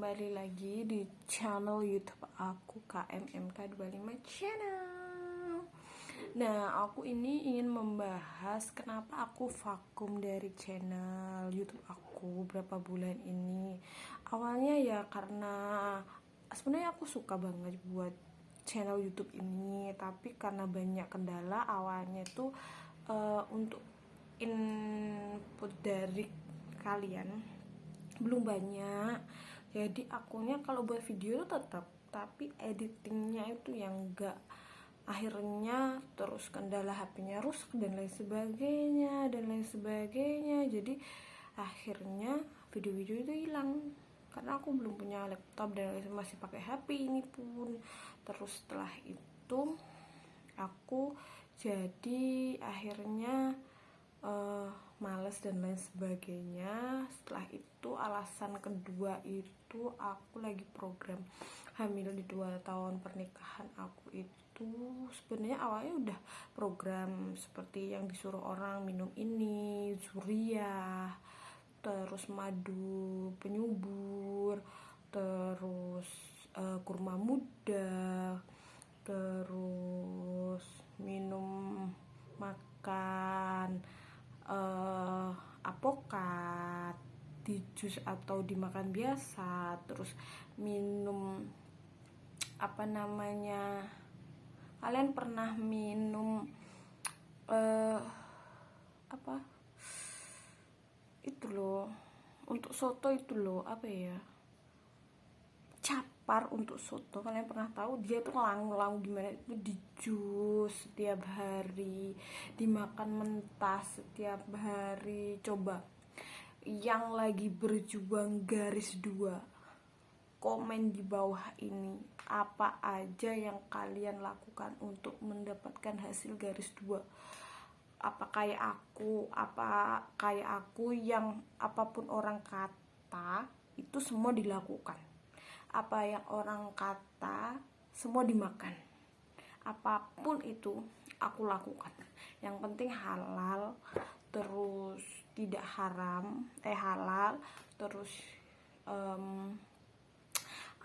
kembali lagi di channel YouTube aku KMMK25 Channel. Nah, aku ini ingin membahas kenapa aku vakum dari channel YouTube aku berapa bulan ini. Awalnya ya karena sebenarnya aku suka banget buat channel YouTube ini, tapi karena banyak kendala awalnya tuh untuk input dari kalian belum banyak, jadi akunnya kalau buat video tetap, tapi editingnya itu yang enggak, akhirnya terus kendala HP-nya rusak dan lain sebagainya. Jadi akhirnya video-video itu hilang karena aku belum punya laptop dan masih pakai HP ini pun. Terus setelah itu aku jadi akhirnya males dan lain sebagainya. Setelah itu alasan kedua itu aku lagi program hamil di 2 tahun pernikahan aku itu. Sebenarnya awalnya udah program seperti yang disuruh orang, minum ini, Zuriah, terus madu penyubur, terus kurma muda, terus minum makan apokat di jus atau dimakan biasa, terus minum kalian pernah minum itu loh untuk soto, itu loh capar untuk soto, kalian pernah tahu? Dia tuh langu gimana, itu di jus setiap hari, dimakan mentah setiap hari. Coba yang lagi berjuang garis 2, komen di bawah ini apa aja yang kalian lakukan untuk mendapatkan hasil garis 2. Apa kayak aku yang apapun orang kata itu semua dilakukan, apa yang orang kata semua dimakan, apapun itu aku lakukan. Yang penting halal, terus tidak haram, halal. Terus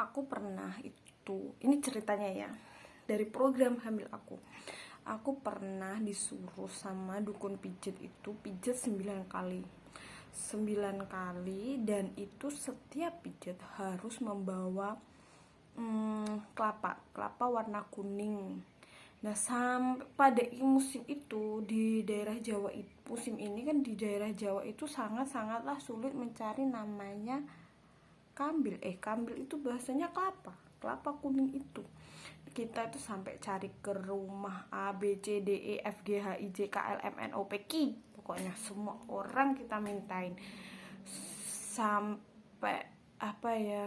aku pernah itu, ini ceritanya ya, dari program hamil aku pernah disuruh sama dukun pijet itu pijet 9 kali, dan itu setiap pijet harus membawa kelapa warna kuning. Nah, sampai pada musim itu di daerah Jawa itu, musim ini kan di daerah Jawa itu sangatlah sulit mencari namanya kambil. Kambil itu bahasanya kelapa kuning itu. Kita itu sampai cari ke rumah A B C D E F G H I J K L M N O P Q, pokoknya semua orang kita mintain, sampai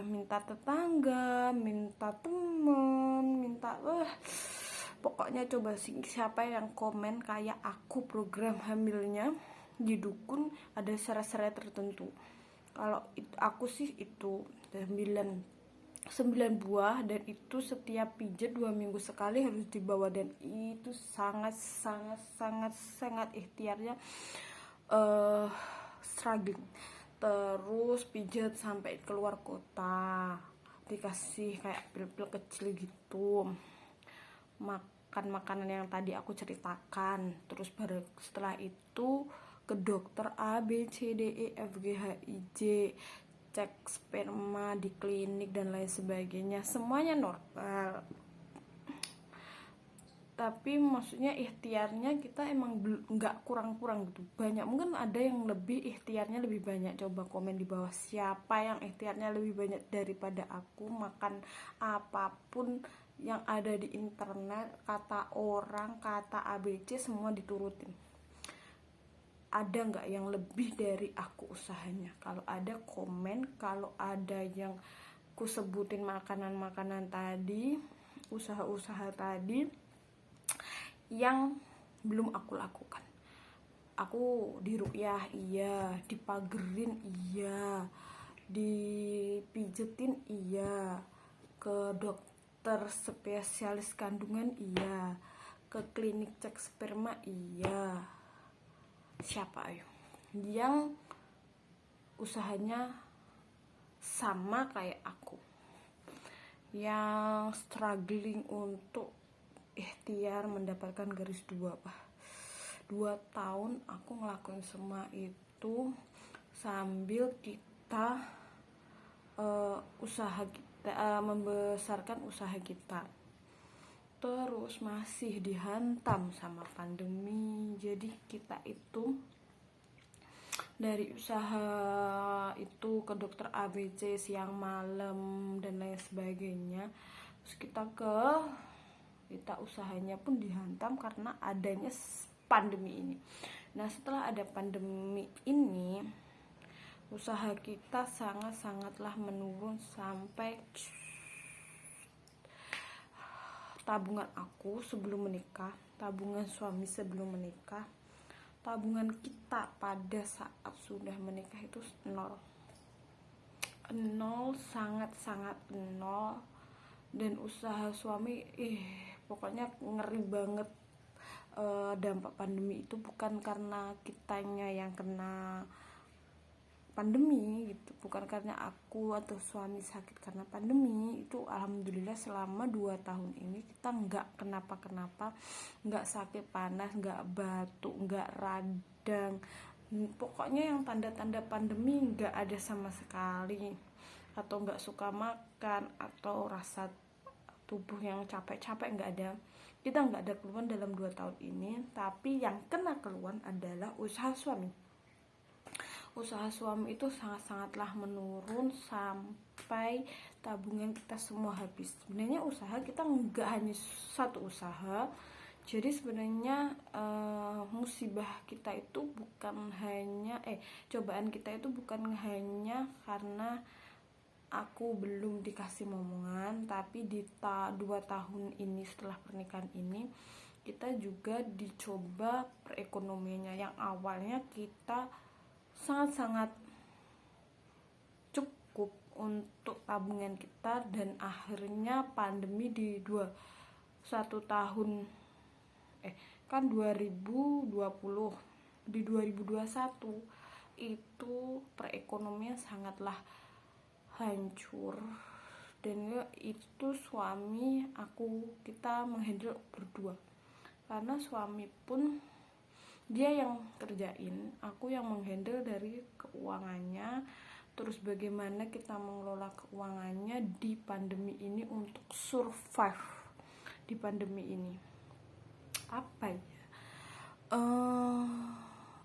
minta tetangga, minta temen, pokoknya coba siapa yang komen kayak aku program hamilnya di dukun ada syarat-syarat tertentu. Kalau aku sih itu 9 buah, dan itu setiap pijet 2 minggu sekali harus dibawa, dan itu sangat ikhtiarnya struggling. Terus pijet sampai keluar kota, dikasih kayak pil-pil kecil gitu, makan makanan yang tadi aku ceritakan. Terus baru setelah itu ke dokter A B C D E F G H I J, cek sperma di klinik dan lain sebagainya, semuanya normal. Tapi maksudnya ikhtiarnya kita emang nggak kurang gitu, banyak. Mungkin ada yang lebih ikhtiarnya lebih banyak. Coba komen di bawah siapa yang ikhtiarnya lebih banyak daripada aku. Makan apapun yang ada di internet, kata orang, kata ABC, semua diturutin. Ada nggak yang lebih dari aku usahanya? Kalau ada komen, kalau ada yang ku sebutin makanan tadi, usaha-usaha tadi yang belum aku lakukan. Aku diruqyah iya, dipagerin iya, dipijetin iya, ke dokter spesialis kandungan iya, ke klinik cek sperma iya. Siapa ayo yang usahanya sama kayak aku yang struggling untuk ikhtiar mendapatkan garis 2 tahun aku ngelakuin semua itu sambil kita membesarkan usaha kita, terus masih dihantam sama pandemi. Jadi kita itu dari usaha itu ke dokter ABC siang malam dan lain sebagainya, terus kita usahanya pun dihantam karena adanya pandemi ini. Nah, setelah ada pandemi ini, usaha kita sangatlah menurun sampai tabungan aku sebelum menikah, tabungan suami sebelum menikah, tabungan kita pada saat sudah menikah itu nol, sangat nol. Dan usaha suami pokoknya ngeri banget. Dampak pandemi itu bukan karena kitanya yang kena pandemi gitu, bukan karena aku atau suami sakit karena pandemi. Itu alhamdulillah selama 2 tahun ini kita nggak kenapa-kenapa, nggak sakit panas, nggak batuk, nggak radang, pokoknya yang tanda-tanda pandemi nggak ada sama sekali. Atau nggak suka makan atau rasa tubuh yang capek-capek, nggak ada. Kita nggak ada keluhan dalam 2 tahun ini. Tapi yang kena keluhan adalah usaha suami. Usaha suami itu sangatlah menurun sampai tabungan kita semua habis. Sebenarnya usaha kita nggak hanya satu usaha. Jadi sebenarnya musibah kita itu bukan hanya cobaan kita itu bukan hanya karena aku belum dikasih momongan, tapi di 2 tahun ini setelah pernikahan ini kita juga dicoba perekonomiannya. Yang awalnya kita sangat cukup untuk tabungan kita, dan akhirnya pandemi di 2021 di 2021 itu perekonomian sangatlah hancur. Dan itu suami kita menghandle berdua, karena suami pun dia yang kerjain, aku yang menghandle dari keuangannya, terus bagaimana kita mengelola keuangannya di pandemi ini untuk survive di pandemi ini. Apa ya?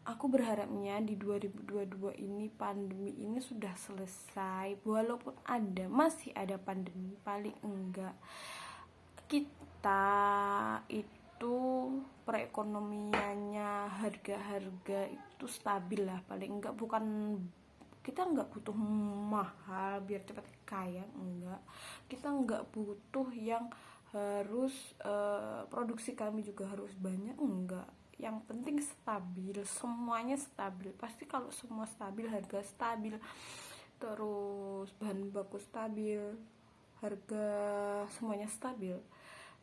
Aku berharapnya di 2022 ini pandemi ini sudah selesai. Walaupun masih ada pandemi, paling enggak kita itu perekonomiannya, harga-harga itu stabil lah, paling enggak. Bukan kita enggak butuh mahal biar cepat kaya, enggak. Kita enggak butuh yang harus produksi kami juga harus banyak, enggak. Yang penting stabil, semuanya stabil. Pasti kalau semua stabil, harga stabil, terus bahan baku stabil, harga semuanya stabil,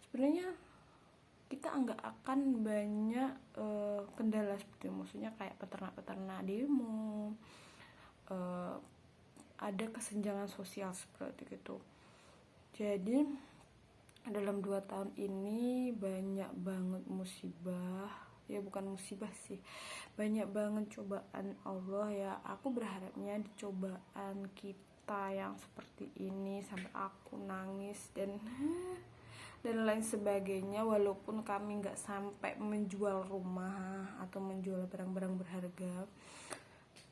sebenarnya kita nggak akan banyak kendala seperti maksudnya kayak peternak demo, ada kesenjangan sosial seperti itu. Jadi dalam 2 tahun ini banyak banget musibah, ya bukan musibah sih, banyak banget cobaan Allah ya. Aku berharapnya di cobaan kita yang seperti ini sampai aku nangis dan lain sebagainya, walaupun kami nggak sampai menjual rumah atau menjual barang-barang berharga,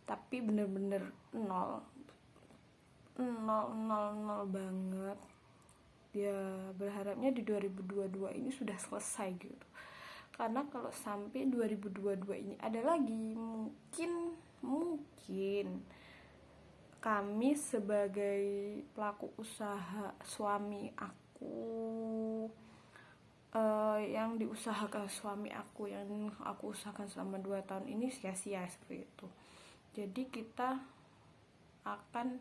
tapi bener-bener nol banget ya. Berharapnya di 2022 ini sudah selesai gitu, karena kalau sampai 2022 ini ada lagi, mungkin kami sebagai pelaku usaha, suami aku yang diusahakan suami aku, yang aku usahakan selama 2 tahun ini sia-sia seperti itu. Jadi kita akan,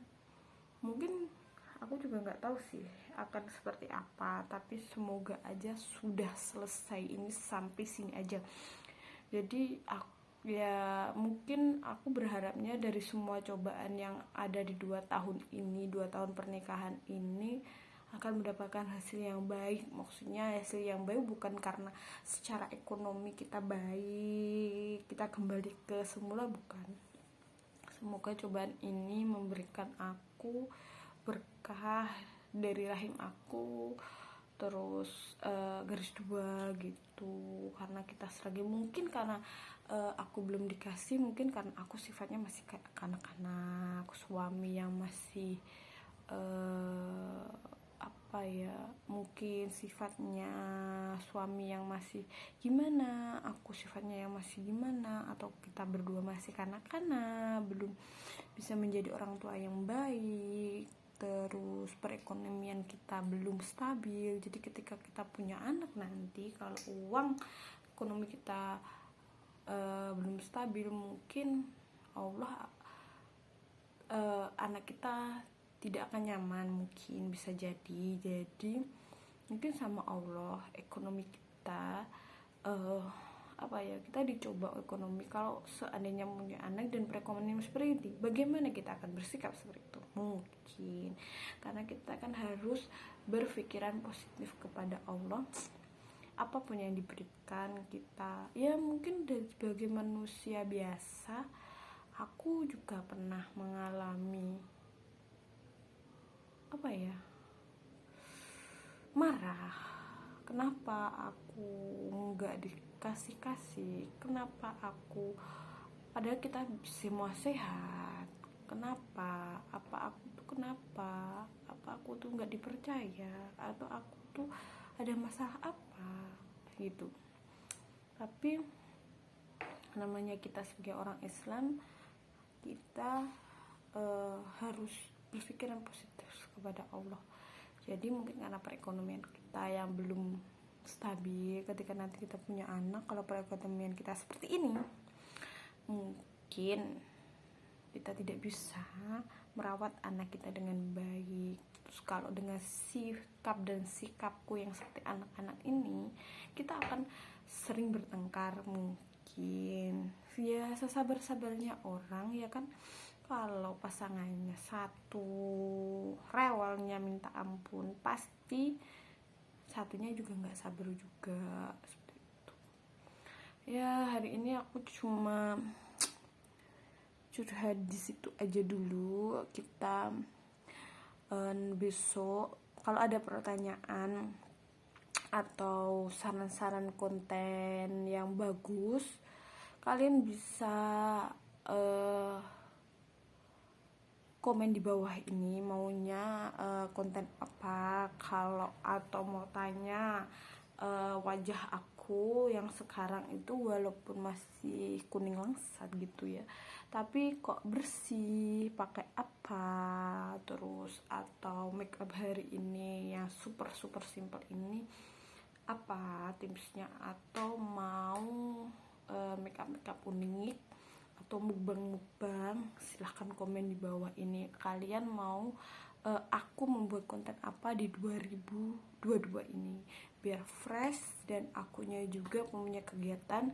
mungkin aku juga nggak tahu sih akan seperti apa, tapi semoga aja sudah selesai ini, sampai sini aja. Jadi Ya mungkin aku berharapnya dari semua cobaan yang ada di 2 tahun ini, 2 tahun pernikahan ini akan mendapatkan hasil yang baik. Maksudnya hasil yang baik bukan karena secara ekonomi kita baik, kita kembali ke semula, bukan. Semoga cobaan ini memberikan aku berkah dari rahim aku, terus garis dua gitu, karena kita selagi mungkin karena aku belum dikasih, mungkin karena aku sifatnya masih kayak anak-anak, suami yang masih apa ya, mungkin sifatnya suami yang masih gimana, aku sifatnya yang masih gimana, atau kita berdua masih kanak-kanak, belum bisa menjadi orang tua yang baik, terus perekonomian kita belum stabil. Jadi ketika kita punya anak nanti, kalau uang ekonomi kita belum stabil, mungkin Allah anak kita tidak akan nyaman, mungkin bisa jadi mungkin sama Allah ekonomi kita apa ya, kita dicoba ekonomi. Kalau seandainya punya anak dan perekonomian seperti ini, bagaimana kita akan bersikap seperti itu? Mungkin karena kita kan harus berpikiran positif kepada Allah, apapun yang diberikan kita. Ya mungkin sebagai manusia biasa, aku juga pernah mengalami apa ya, marah. Kenapa aku nggak dikasih, kenapa aku, padahal kita semua sehat, kenapa, apa aku tuh nggak dipercaya, atau aku tuh ada masalah apa gitu. Tapi namanya kita sebagai orang Islam, kita harus berpikiran positif kepada Allah. Jadi mungkin karena perekonomian kita yang belum stabil, ketika nanti kita punya anak, kalau perekonomian kita seperti ini, mungkin kita tidak bisa merawat anak kita dengan baik. Terus kalau dengan sikap dan sikapku yang seperti anak-anak ini, kita akan sering bertengkar. Mungkin ya sesabar-sabarnya orang, ya kan. Kalau pasangannya satu rewelnya minta ampun, pasti satunya juga nggak sabar juga, seperti itu. Ya hari ini aku cuma curhat di situ aja dulu. Kita besok kalau ada pertanyaan atau saran-saran konten yang bagus, kalian bisa komen di bawah ini maunya konten apa. Kalau atau mau tanya wajah aku yang sekarang itu walaupun masih kuning langsat gitu ya, tapi kok bersih, pakai apa, terus atau make up hari ini yang super simple ini apa tipsnya, atau mau make up unik atau mukbang, silahkan komen di bawah ini. Kalian mau aku membuat konten apa di 2022 ini, biar fresh dan akunya juga punya kegiatan,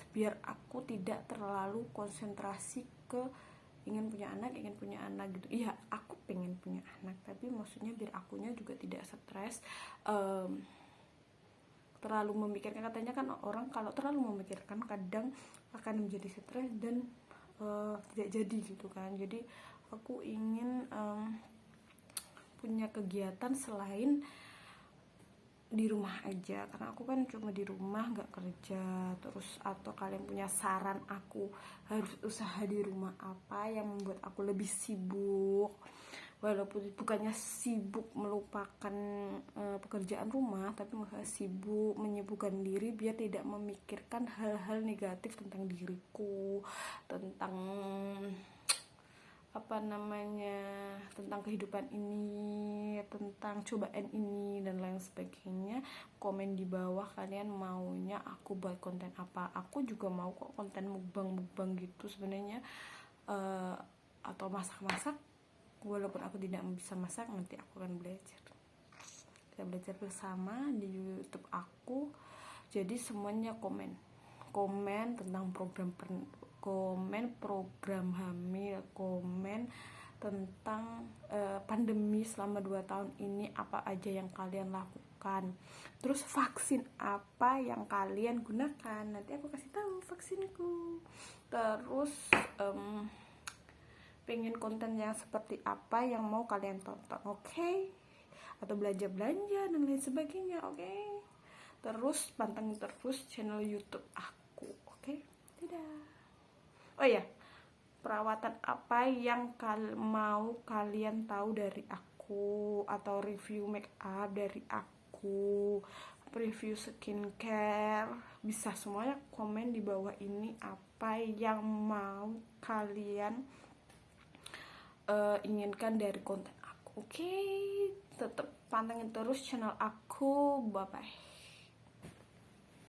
biar aku tidak terlalu konsentrasi ke ingin punya anak gitu. Iya, aku pengen punya anak, tapi maksudnya biar akunya juga tidak stres, terlalu memikirkan. Katanya kan orang kalau terlalu memikirkan kadang akan menjadi stres dan tidak jadi gitu kan. Jadi aku ingin punya kegiatan selain di rumah aja, karena aku kan cuma di rumah nggak kerja. Terus atau kalian punya saran aku harus usaha di rumah apa yang membuat aku lebih sibuk, walaupun bukannya sibuk melupakan pekerjaan rumah, tapi maksudnya sibuk menyibukkan diri biar tidak memikirkan hal-hal negatif tentang diriku, tentang tentang kehidupan ini, tentang cobaan ini dan lain sebagainya. Komen di bawah kalian maunya aku buat konten apa. Aku juga mau kok konten mukbang gitu sebenarnya, atau masak-masak. Walaupun aku tidak bisa masak, nanti aku akan belajar. Kita belajar bersama di YouTube aku. Jadi semuanya komen komen tentang program hamil, komen tentang pandemi selama 2 tahun ini, apa aja yang kalian lakukan, terus vaksin apa yang kalian gunakan, nanti aku kasih tahu vaksinku. Terus pengen konten yang seperti apa yang mau kalian tonton, oke? Atau belanja-belanja dan lain sebagainya, oke? Terus pantengin terus channel YouTube aku, oke? Dadah. Oh ya, perawatan apa yang mau kalian tahu dari aku, atau review make up dari aku, review skincare, bisa semuanya komen di bawah ini apa yang mau kalian inginkan dari konten aku, oke? Tetap pantengin terus channel aku, bye bye.